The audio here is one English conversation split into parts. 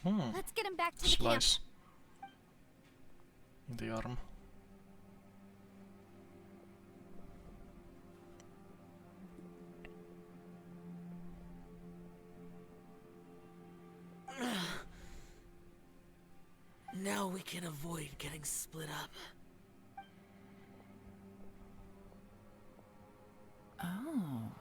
Let's get him back to the camp. Slice in the arm. Now we can avoid getting split up. Oh.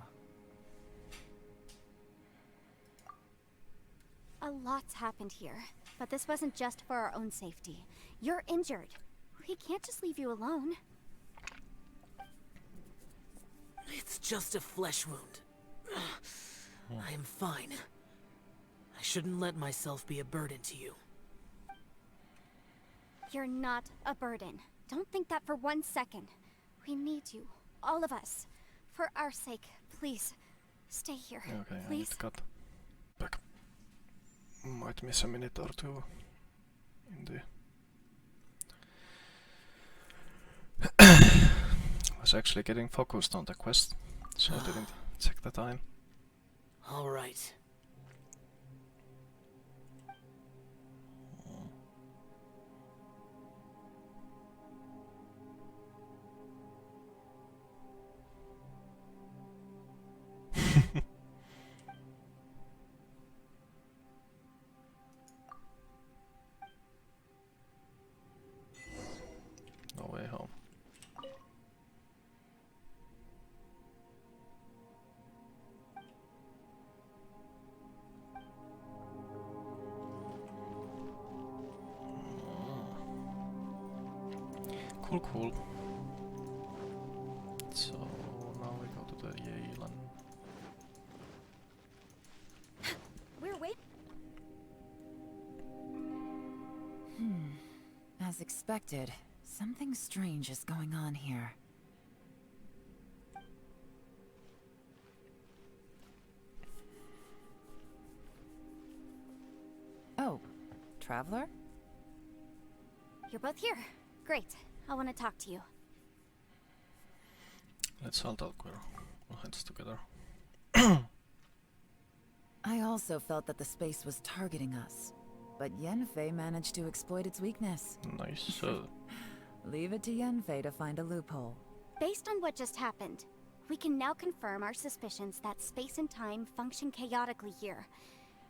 A lot's happened here, but this wasn't just for our own safety. You're injured. We can't just leave you alone. It's just a flesh wound. I am fine. I shouldn't let myself be a burden to you. You're not a burden. Don't think that for 1 second. We need you, all of us. For our sake, please, stay here. Okay, I need please. to cut back. Might miss a minute or two in the... I was actually getting focused on the quest, so I didn't check the time. All right. No way home. Cool, cool. So now we go to the Yale. We're waiting. As expected, something strange is going on here. Oh, Traveler? You're both here. Great. I want to talk to you. Let's halt out, we'll head together. I also felt that the space was targeting us, but Yenfei managed to exploit its weakness. Nice. Leave it to Yenfei to find a loophole. Based on what just happened, we can now confirm our suspicions that space and time function chaotically here.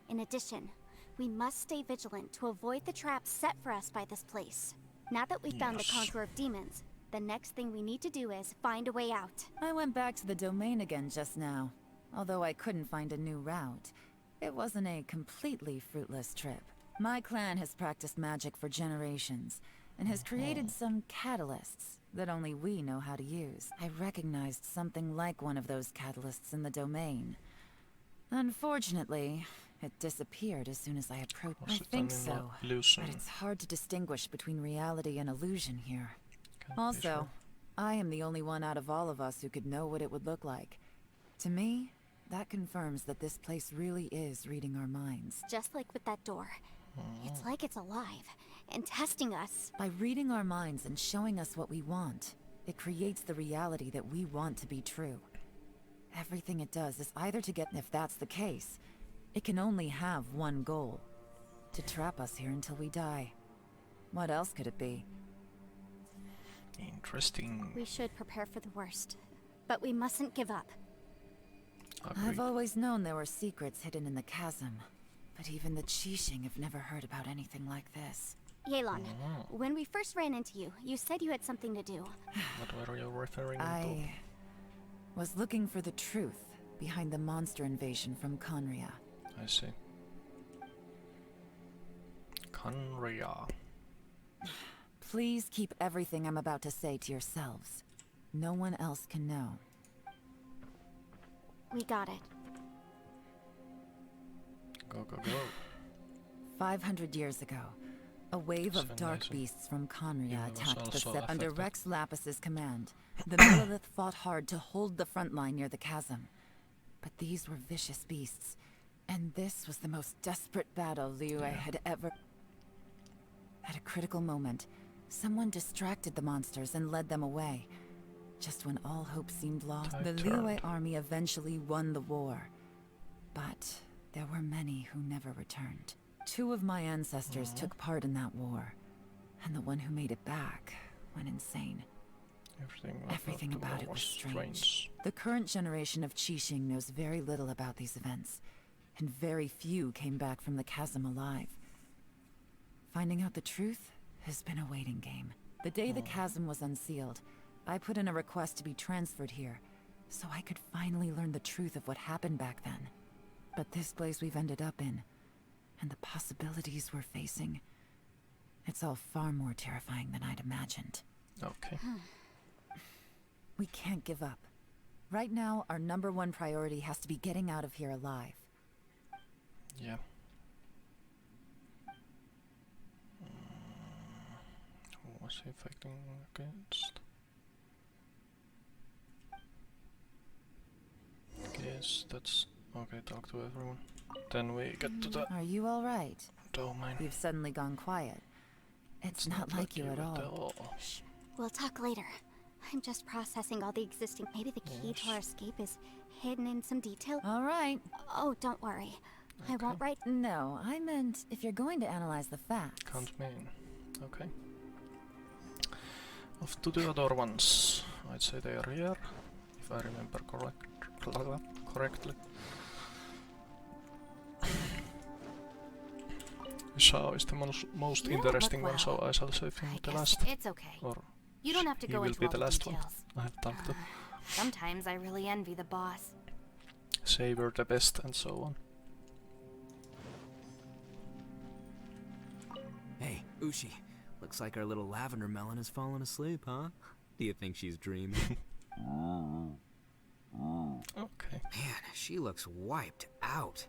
In addition, we must stay vigilant to avoid the traps set for us by this place. Now that we've found the Conqueror of Demons, the next thing we need to do is find a way out. I went back to the domain again just now. Although I couldn't find a new route, it wasn't a completely fruitless trip. My clan has practiced magic for generations, and has created some catalysts that only we know how to use. I recognized something like one of those catalysts in the domain. Unfortunately, it disappeared as soon as I approached. I think so, but it's hard to distinguish between reality and illusion here. Also, I am the only one out of all of us who could know what it would look like. To me, that confirms that this place really is reading our minds. Just like with that door. It's like it's alive, and testing us. By reading our minds and showing us what we want, it creates the reality that we want to be true. Everything it does is either to get... If that's the case, it can only have one goal. To trap us here until we die. What else could it be? Interesting. We should prepare for the worst, but we mustn't give up. I've always known there were secrets hidden in the chasm, but even the Qixing have never heard about anything like this. Yelan, when we first ran into you, you said you had something to do. What were you referring to? I was looking for the truth behind the monster invasion from Conria. I see. Conria. Please keep everything I'm about to say to yourselves. No one else can know. We got it. Go, go, go. 500 years ago, a wave of dark Amazing. beasts from Conria was attacked the also Sept. Under affected. Rex Lapis's command, the Millelith fought hard to hold the front line near the chasm. But these were vicious beasts, and this was the most desperate battle Liyue had ever... At a critical moment, someone distracted the monsters and led them away. Just when all hope seemed lost, the Liyue army eventually won the war. But there were many who never returned. 2 of my ancestors took part in that war, and the one who made it back went insane. Everything about it was strange. The current generation of Qixing knows very little about these events, and very few came back from the chasm alive. Finding out the truth has been a waiting game. The day the chasm was unsealed, I put in a request to be transferred here, so I could finally learn the truth of what happened back then. But this place we've ended up in, and the possibilities we're facing, it's all far more terrifying than I'd imagined. Okay. We can't give up. Right now, our #1 priority has to be getting out of here alive. Yeah. Who was he fighting against? Yes, that's okay. Talk to everyone. Then we get to the Are you all right? domain. You've suddenly gone quiet. It's not like you at all. Shh. We'll talk later. I'm just processing all the existing. Maybe the key to our escape is hidden in some detail. All right. Oh, don't worry. I won't write. No, I meant if you're going to analyze the facts. Can't mean. Okay. Off to the other ones. I'd say they are here, if I remember correctly. Shao is the most You don't interesting look one, so well. I shall save him I the guess last. it's okay. Or You don't have to he go will into be all the the last one. details. I have talked to. Sometimes I really envy the boss. Savor the best and so on. Hey, Ushi. Looks like our little lavender melon has fallen asleep, huh? Do you think she's dreaming? Okay. Man, she looks wiped out.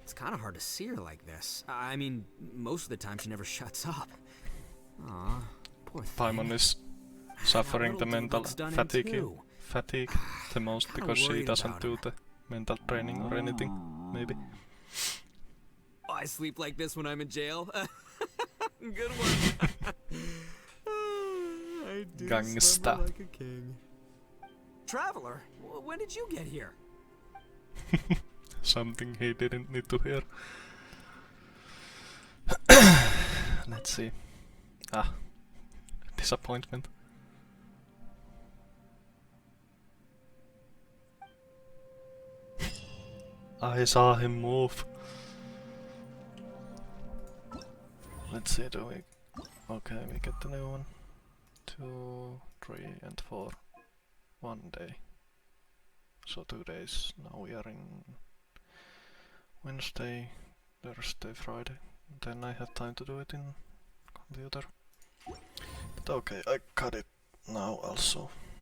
It's kind of hard to see her like this. I mean, most of the time she never shuts up. Aw, poor thing. Paimon is suffering the little dude mental looks done in fatigue the most Kinda because she worried doesn't about do him. the mental training or anything, maybe. Oh, I sleep like this when I'm in jail. Good one. I do Gangsta. slumber like a king. Traveler, when did you get here? Something he didn't need to hear. Let's see. Ah, disappointment. I saw him move. Let's see, do we... Okay, we get the new one. 2, 3 and 4. 1 day. So 2 days. Now we are in Wednesday, Thursday, Friday. Then I have time to do it in computer. But okay, I cut it now also.